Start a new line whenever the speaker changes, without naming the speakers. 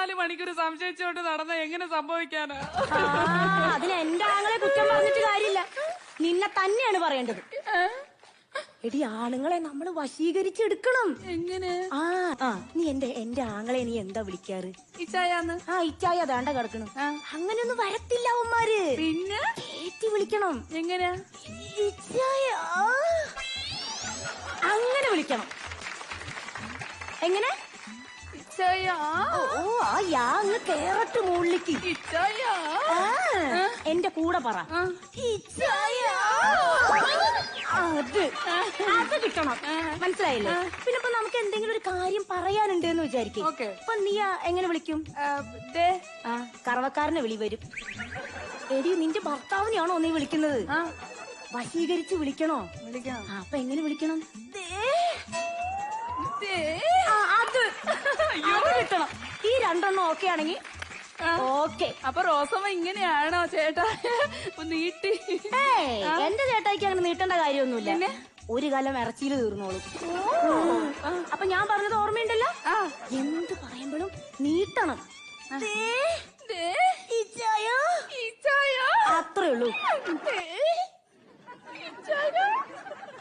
24 മണിക്കൂർ സംശയിച്ചോണ്ട് നടന്ന എങ്ങനെ സംഭവിക്കാനാ?
അതിന് എന്റെ ആങ്ങളെ കുറ്റം പറഞ്ഞിട്ട് കാര്യമില്ല, നിന്നെ തന്നെയാണ് പറയേണ്ടത്. എടി, ആണുങ്ങളെ നമ്മൾ വശീകരിച്ചെടുക്കണം.
എങ്ങനെ?
നീ എന്റെ ആങ്ങളെ നീ എന്താ വിളിക്കാറ്?
ഇച്ചായാന്ന്.
ഇച്ചായ അതാണ്ട കിടക്കണം. അങ്ങനെയൊന്നും വരത്തില്ല അവന്മാര്.
പിന്നെ
ഏറ്റി വിളിക്കണം.
എങ്ങനെയാ?
ഇച്ചായ അങ്ങനെ വിളിക്കണം. എങ്ങനെ? അങ്ങ് കേറട്ട് മുകളിലേക്ക്. എന്റെ കൂടെ പറ. അത് കിട്ടണം, മനസ്സിലായില്ലേ? പിന്നെ ഇപ്പൊ നമുക്ക് എന്തെങ്കിലും ഒരു കാര്യം പറയാനുണ്ട് എന്ന് വിചാരിക്കും. അപ്പൊ നീ എങ്ങനെ വിളിക്കും? കറവക്കാരനെ വിളി വരും. എടി, നിന്റെ ഭർത്താവിനെയാണോ നീ വിളിക്കുന്നത്? വശീകരിച്ച് വിളിക്കണോ? അപ്പൊ എങ്ങനെ വിളിക്കണം? അത് കിട്ടണം. ഈ രണ്ടെണ്ണം ഓക്കെ ആണെങ്കിൽ ഓക്കെ.
അപ്പൊ റോസമ്മ ഇങ്ങനെയാണോ ചേട്ടാ നീട്ടി?
എന്റെ ചേട്ടായിക്ക് അങ്ങനെ നീട്ടേണ്ട കാര്യമൊന്നുമില്ല. ഒരു കാലം ഇറച്ചിയിൽ തീർന്നോളും. അപ്പൊ ഞാൻ പറഞ്ഞത് ഓർമ്മയുണ്ടല്ലോ, എന്ത് പറയുമ്പോഴും നീട്ടണം. അത്രേ ഉള്ളൂ.